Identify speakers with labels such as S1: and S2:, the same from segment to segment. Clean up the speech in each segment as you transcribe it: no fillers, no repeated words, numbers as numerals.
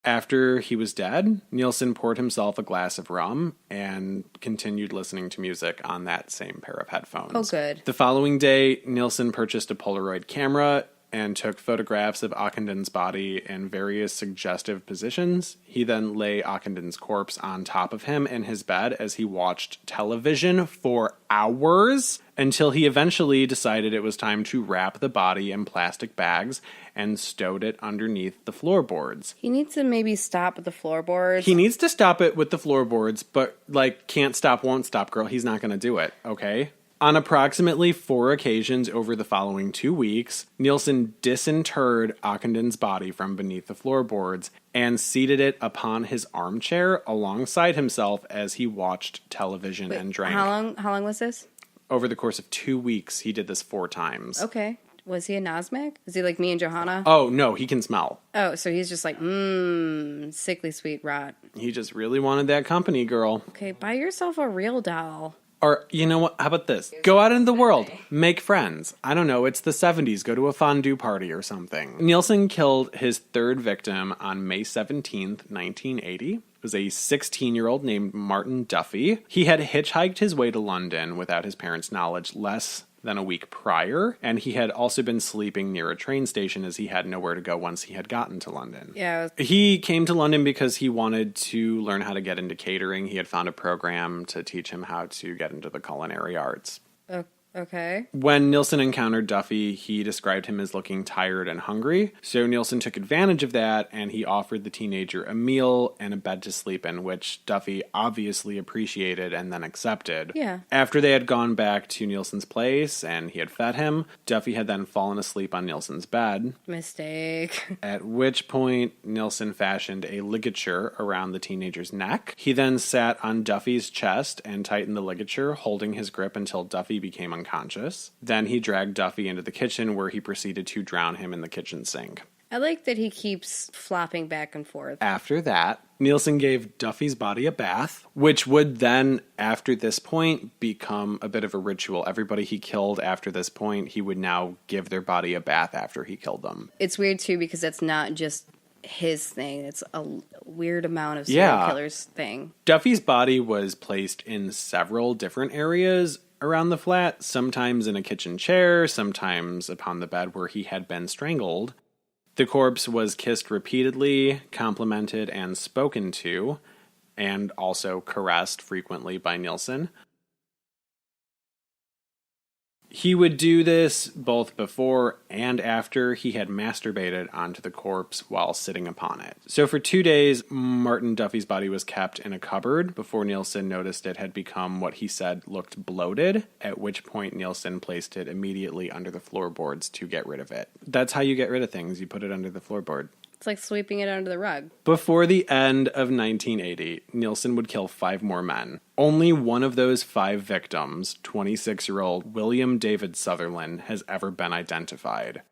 S1: After he was dead, Nilsen poured himself a glass of rum and continued listening to music on that same pair of headphones.
S2: Oh, good.
S1: The following day, Nilsen purchased a Polaroid camera and took photographs of Ockendon's body in various suggestive positions. He then lay Ockendon's corpse on top of him in his bed as he watched television for hours until he eventually decided it was time to wrap the body in plastic bags and stowed it underneath the floorboards.
S2: He needs to maybe stop with the floorboards.
S1: He needs to stop it with the floorboards, but, can't stop, won't stop, girl. He's not going to do it, okay? On approximately 4 occasions over the following 2 weeks, Nilsen disinterred Ockendon's body from beneath the floorboards and seated it upon his armchair alongside himself as he watched television and drank.
S2: How long was this?
S1: Over the course of 2 weeks, he did this 4 times.
S2: Okay. Was he a Nosmic? Is he like me and Johanna?
S1: Oh, no, he can smell.
S2: Oh, so he's just like, sickly sweet rot.
S1: He just really wanted that company, girl.
S2: Okay, buy yourself a real doll.
S1: Or, you know what, how about this? Go out into the world, make friends. I don't know, it's the 70s, go to a fondue party or something. Nilsen killed his 3rd victim on May 17th, 1980. It was a 16-year-old named Martin Duffy. He had hitchhiked his way to London without his parents' knowledge less than a week prior, and he had also been sleeping near a train station as he had nowhere to go once he had gotten to London.
S2: Yeah.
S1: He came to London because he wanted to learn how to get into catering. He had found a program to teach him how to get into the culinary arts.
S2: Okay.
S1: When Nilsen encountered Duffy, he described him as looking tired and hungry. So Nilsen took advantage of that, and he offered the teenager a meal and a bed to sleep in, which Duffy obviously appreciated and then accepted.
S2: Yeah.
S1: After they had gone back to Nilsen's place and he had fed him, Duffy had then fallen asleep on Nilsen's bed.
S2: Mistake.
S1: At which point, Nilsen fashioned a ligature around the teenager's neck. He then sat on Duffy's chest and tightened the ligature, holding his grip until Duffy became unconscious. Then he dragged Duffy into the kitchen where he proceeded to drown him in the kitchen sink.
S2: I like that he keeps flopping back and forth.
S1: After that, Nilsen gave Duffy's body a bath, which would then, after this point, become a bit of a ritual. Everybody he killed after this point, he would now give their body a bath after he killed them.
S2: It's weird, too, because it's not just his thing. It's a weird amount of serial killers' thing.
S1: Duffy's body was placed in several different areas around the flat, sometimes in a kitchen chair, sometimes upon the bed where he had been strangled. The corpse was kissed repeatedly, complimented, and spoken to, and also caressed frequently by Nilsen. He would do this both before and after he had masturbated onto the corpse while sitting upon it. So for 2 days, Martin Duffy's body was kept in a cupboard before Nilsen noticed it had become what he said looked bloated, at which point Nilsen placed it immediately under the floorboards to get rid of it. That's how you get rid of things. You put it under the floorboard.
S2: It's like sweeping it under the rug.
S1: Before the end of 1980, Nilsen would kill 5 more men. Only one of those 5 victims, 26-year-old William David Sutherland, has ever been identified.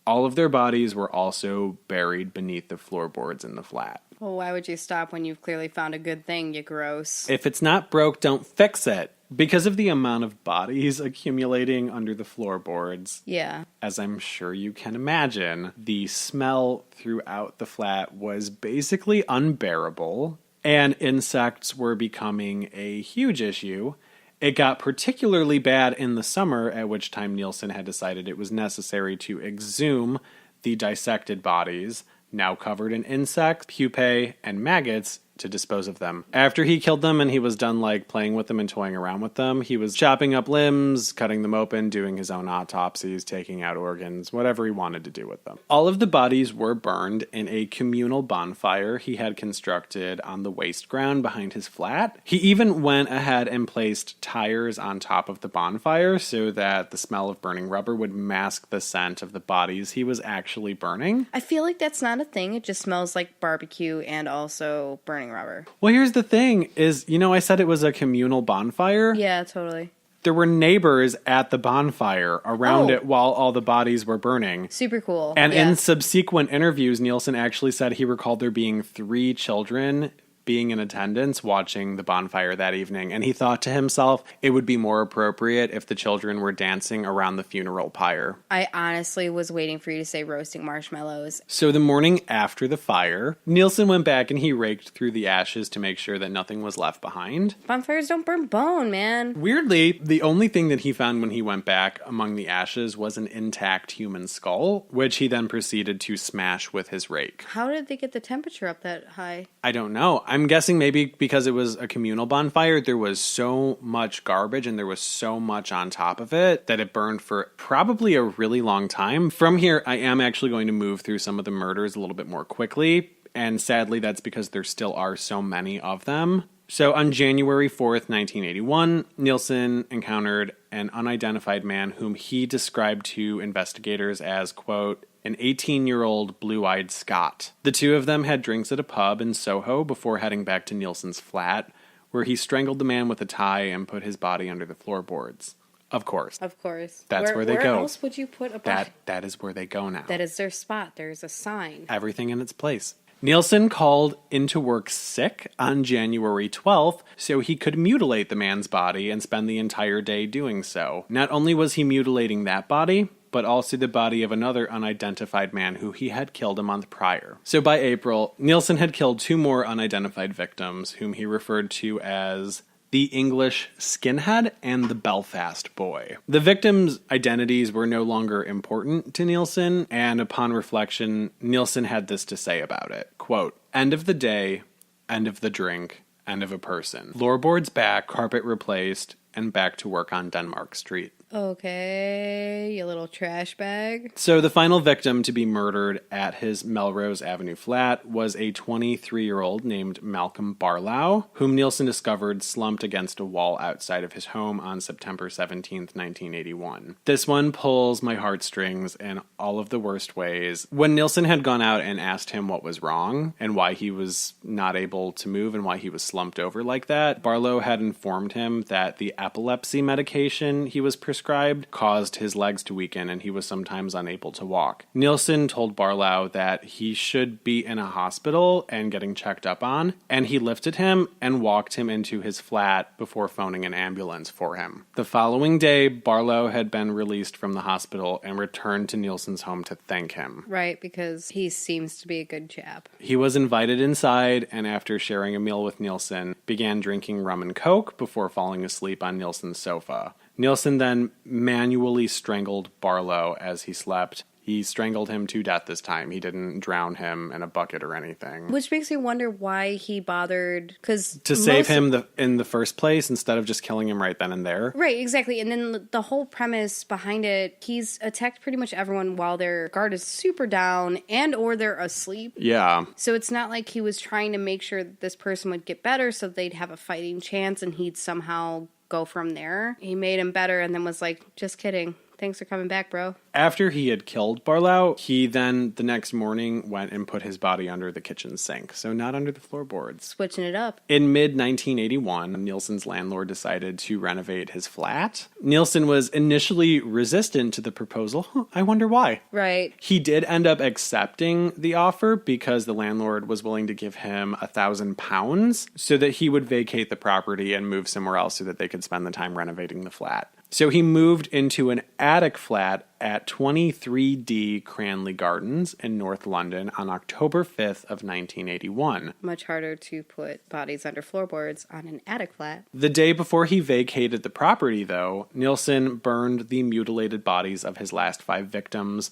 S1: All of their bodies were also buried beneath the floorboards in the flat.
S2: Well, why would you stop when you've clearly found a good thing, you gross?
S1: If it's not broke, don't fix it. Because of the amount of bodies accumulating under the floorboards,
S2: yeah,
S1: as I'm sure you can imagine, the smell throughout the flat was basically unbearable, and insects were becoming a huge issue. It got particularly bad in the summer, at which time Nilsen had decided it was necessary to exhume the dissected bodies, now covered in insects, pupae, and maggots, to dispose of them. After he killed them and he was done playing with them and toying around with them, he was chopping up limbs, cutting them open, doing his own autopsies, taking out organs, whatever he wanted to do with them. All of the bodies were burned in a communal bonfire he had constructed on the waste ground behind his flat. He even went ahead and placed tires on top of the bonfire so that the smell of burning rubber would mask the scent of the bodies he was actually burning.
S2: I feel like that's not a thing. It just smells like barbecue and also burning rubber.
S1: Well, here's the thing is, I said it was a communal bonfire?
S2: Yeah, totally.
S1: There were neighbors at the bonfire around it while all the bodies were burning.
S2: Super cool.
S1: And in subsequent interviews, Nilsen actually said he recalled there being 3 children being in attendance watching the bonfire that evening, and he thought to himself it would be more appropriate if the children were dancing around the funeral pyre.
S2: I honestly was waiting for you to say roasting marshmallows.
S1: So the morning after the fire, Nilsen went back and he raked through the ashes to make sure that nothing was left behind.
S2: Bonfires don't burn bone, man.
S1: Weirdly, the only thing that he found when he went back among the ashes was an intact human skull, which he then proceeded to smash with his rake.
S2: How did they get the temperature up that high?
S1: I don't know. I'm guessing maybe because it was a communal bonfire, there was so much garbage and there was so much on top of it that it burned for probably a really long time. From here, I am actually going to move through some of the murders a little bit more quickly, and sadly that's because there still are so many of them. So on January 4th, 1981, Nilsen encountered an unidentified man whom he described to investigators as, quote, an 18-year-old blue-eyed Scot. The two of them had drinks at a pub in Soho before heading back to Nilsen's flat, where he strangled the man with a tie and put his body under the floorboards. Of course.
S2: Of course.
S1: That's where they go.
S2: Where else would you put a body?
S1: That is where they go now.
S2: That is their spot. There's a sign.
S1: Everything in its place. Nilsen called into work sick on January 12th so he could mutilate the man's body and spend the entire day doing so. Not only was he mutilating that body, but also the body of another unidentified man who he had killed a month prior. So by April, Nilsen had killed two more unidentified victims, whom he referred to as the English skinhead and the Belfast boy. The victims' identities were no longer important to Nilsen, and upon reflection, Nilsen had this to say about it. Quote, end of the day, end of the drink, end of a person. Floorboards back, carpet replaced, and back to work on Denmark Street.
S2: Okay, you little trash bag.
S1: So the final victim to be murdered at his Melrose Avenue flat was a 23-year-old named Malcolm Barlow, whom Nilsen discovered slumped against a wall outside of his home on September 17th, 1981. This one pulls my heartstrings in all of the worst ways. When Nilsen had gone out and asked him what was wrong and why he was not able to move and why he was slumped over like that, Barlow had informed him that the epilepsy medication he was prescribed caused his legs to weaken and he was sometimes unable to walk. Nilsen told Barlow that he should be in a hospital and getting checked up on, and he lifted him and walked him into his flat before phoning an ambulance for him. The following day, Barlow had been released from the hospital and returned to Nilsen's home to thank him.
S2: Right, because he seems to be a good chap.
S1: He was invited inside and after sharing a meal with Nilsen, began drinking rum and coke before falling asleep on Nilsen's sofa. Nilsen then manually strangled Barlow as he slept. He strangled him to death this time. He didn't drown him in a bucket or anything.
S2: Which makes me wonder why he bothered, to
S1: save him in the first place instead of just killing him right then and there.
S2: Right, exactly. And then the whole premise behind it, he's attacked pretty much everyone while their guard is super down and or they're asleep.
S1: Yeah.
S2: So it's not like he was trying to make sure that this person would get better so they'd have a fighting chance and he'd somehow go from there. He made him better and then was like, just kidding. Thanks for coming back, bro.
S1: After he had killed Barlow, he then, the next morning, went and put his body under the kitchen sink, so not under the floorboards.
S2: Switching it up.
S1: In mid-1981, Nilsen's landlord decided to renovate his flat. Nilsen was initially resistant to the proposal. I wonder why.
S2: Right.
S1: He did end up accepting the offer because the landlord was willing to give him £1,000 so that he would vacate the property and move somewhere else so that they could spend the time renovating the flat. So he moved into an attic flat at 23D Cranley Gardens in North London on October 5th of 1981.
S2: Much harder to put bodies under floorboards on an attic flat.
S1: The day before he vacated the property, though, Nilsen burned the mutilated bodies of his last 5 victims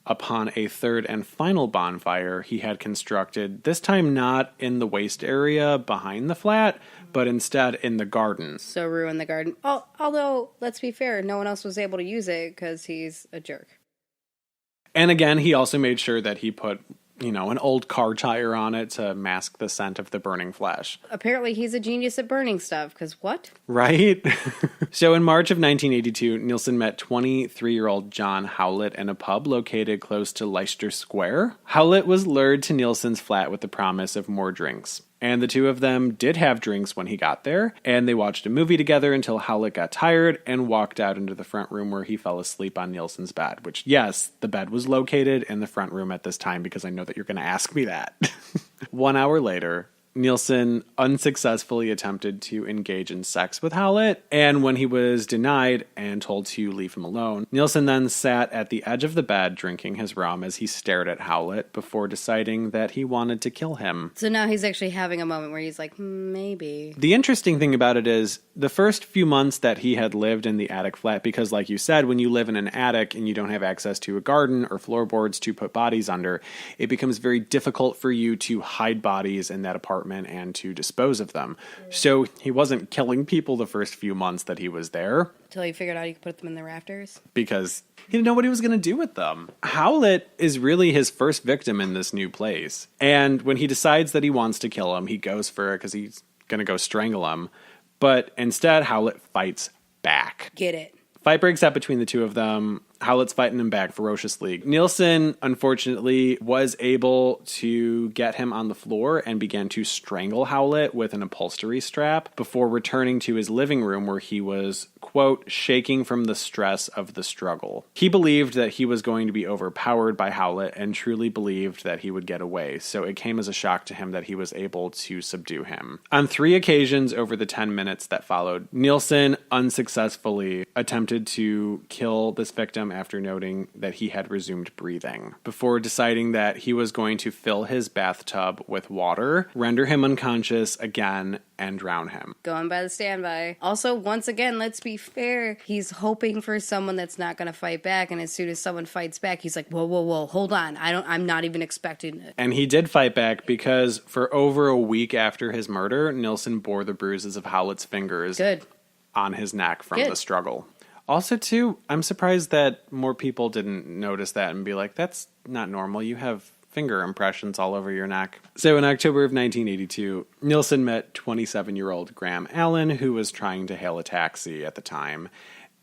S1: upon a third and final bonfire he had constructed, this time not in the waste area behind the flat, but instead in the garden.
S2: So ruin the garden. Although, let's be fair, no one else was able to use it because he's a jerk.
S1: And again, he also made sure that he put, an old car tire on it to mask the scent of the burning flesh.
S2: Apparently he's a genius at burning stuff, because what?
S1: Right? So in March of 1982, Nilsen met 23-year-old John Howlett in a pub located close to Leicester Square. Howlett was lured to Nilsen's flat with the promise of more drinks. And the two of them did have drinks when he got there, and they watched a movie together until Howlett got tired and walked out into the front room where he fell asleep on Nilsen's bed, which, yes, the bed was located in the front room at this time because I know that you're going to ask me that. 1 hour later, Nilsen unsuccessfully attempted to engage in sex with Howlett, and when he was denied and told to leave him alone, Nilsen then sat at the edge of the bed drinking his rum as he stared at Howlett before deciding that he wanted to kill him.
S2: So now he's actually having a moment where he's like, maybe.
S1: The interesting thing about it is the first few months that he had lived in the attic flat, because like you said, when you live in an attic and you don't have access to a garden or floorboards to put bodies under, it becomes very difficult for you to hide bodies in that apartment and to dispose of them. So he wasn't killing people the first few months that he was there.
S2: Until he figured out he could put them in the rafters?
S1: Because he didn't know what he was going to do with them. Howlett is really his first victim in this new place. And when he decides that he wants to kill him, he goes for it because he's going to go strangle him. But instead, Howlett fights back.
S2: Get it.
S1: Fight breaks out between the two of them. Howlett's fighting him back ferociously. Nilsen, unfortunately, was able to get him on the floor and began to strangle Howlett with an upholstery strap before returning to his living room where he was, quote, shaking from the stress of the struggle. He believed that he was going to be overpowered by Howlett and truly believed that he would get away, so it came as a shock to him that he was able to subdue him. On 3 occasions over the 10 minutes that followed, Nilsen unsuccessfully attempted to kill this victim after noting that he had resumed breathing, before deciding that he was going to fill his bathtub with water, render him unconscious again, and drown him.
S2: Going by the standby. Also, once again, let's be fair. He's hoping for someone that's not going to fight back, and as soon as someone fights back, he's like, whoa, hold on. I'm not even expecting it.
S1: And he did fight back because for over a week after his murder, Nilsen bore the bruises of Howlett's fingers on his neck from the struggle. Also, too, I'm surprised that more people didn't notice that and be like, that's not normal. You have finger impressions all over your neck. So in October of 1982, Nilsen met 27-year-old Graham Allen, who was trying to hail a taxi at the time.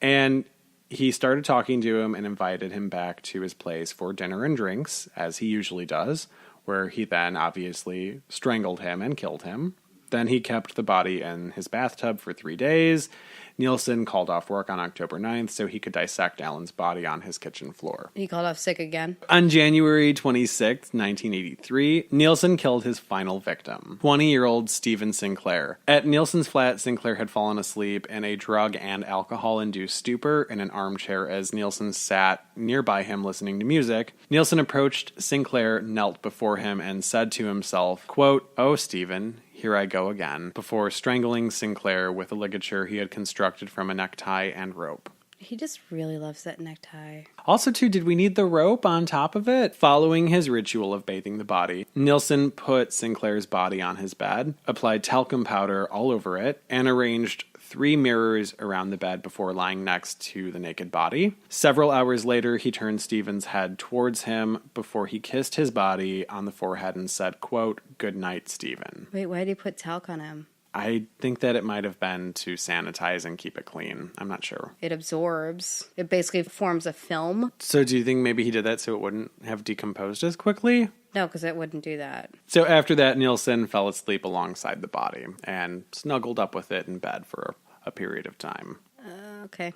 S1: And he started talking to him and invited him back to his place for dinner and drinks, as he usually does, where he then obviously strangled him and killed him. Then he kept the body in his bathtub for 3 days. Nilsen called off work on October 9th so he could dissect Allen's body on his kitchen floor.
S2: He called off sick again.
S1: On January 26th, 1983, Nilsen killed his final victim, 20-year-old Stephen Sinclair. At Nilsen's flat, Sinclair had fallen asleep in a drug and alcohol-induced stupor in an armchair as Nilsen sat nearby him listening to music. Nilsen approached Sinclair, knelt before him, and said to himself, quote, "Oh, Stephen, here I go again," before strangling Sinclair with a ligature he had constructed from a necktie and rope.
S2: He just really loves that necktie.
S1: Also, too, did we need the rope on top of it? Following his ritual of bathing the body, Nilsen put Sinclair's body on his bed, applied talcum powder all over it, and arranged 3 mirrors around the bed before lying next to the naked body. Several hours later, he turned Stephen's head towards him before he kissed his body on the forehead and said, quote, "Good night, Stephen."
S2: Wait, why did he put talc on him?
S1: I think that it might have been to sanitize and keep it clean. I'm not sure.
S2: It absorbs. It basically forms a film.
S1: So do you think maybe he did that so it wouldn't have decomposed as quickly?
S2: No, because it wouldn't do that.
S1: So after that, Nilsen fell asleep alongside the body and snuggled up with it in bed for a period of time.
S2: Okay.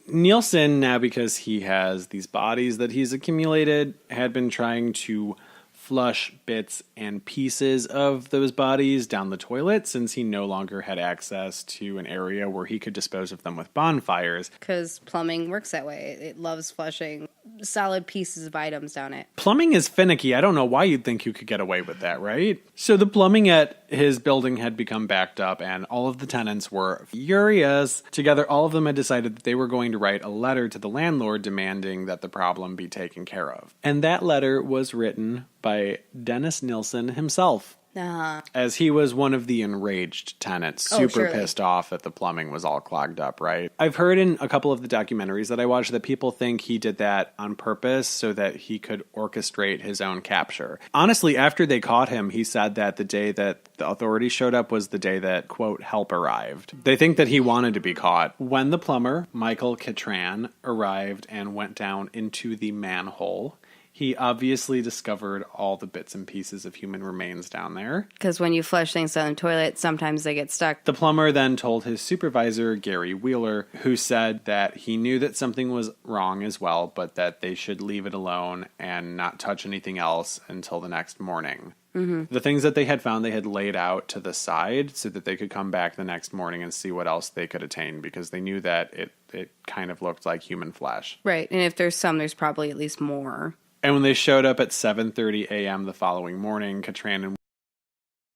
S1: Nilsen, now because he has these bodies that he's accumulated, had been trying to flush bits and pieces of those bodies down the toilet since he no longer had access to an area where he could dispose of them with bonfires.
S2: Because plumbing works that way. It loves flushing solid pieces of items down it.
S1: Plumbing is finicky. I don't know why you'd think you could get away with that, right? So the plumbing at his building had become backed up and all of the tenants were furious. Together, all of them had decided that they were going to write a letter to the landlord demanding that the problem be taken care of. And that letter was written by Dennis Nilsen himself. As he was one of the enraged tenants, super pissed off that the plumbing was all clogged up, right? I've heard in a couple of the documentaries that I watched that people think he did that on purpose so that he could orchestrate his own capture. Honestly, after they caught him, he said that the day that the authorities showed up was the day that, quote, help arrived. They think that he wanted to be caught. When the plumber, Michael Catran, arrived and went down into the manhole, he obviously discovered all the bits and pieces of human remains down there.
S2: Because when you flush things down the toilet, sometimes they get stuck.
S1: The plumber then told his supervisor, Gary Wheeler, who said that he knew that something was wrong as well, but that they should leave it alone and not touch anything else until the next morning. The things that they had found, they had laid out to the side so that they could come back the next morning and see what else they could attain, because they knew that it kind of looked like human flesh.
S2: Right. And if there's some, there's probably at least more.
S1: And when they showed up at 7:30 a.m. the following morning, Katran and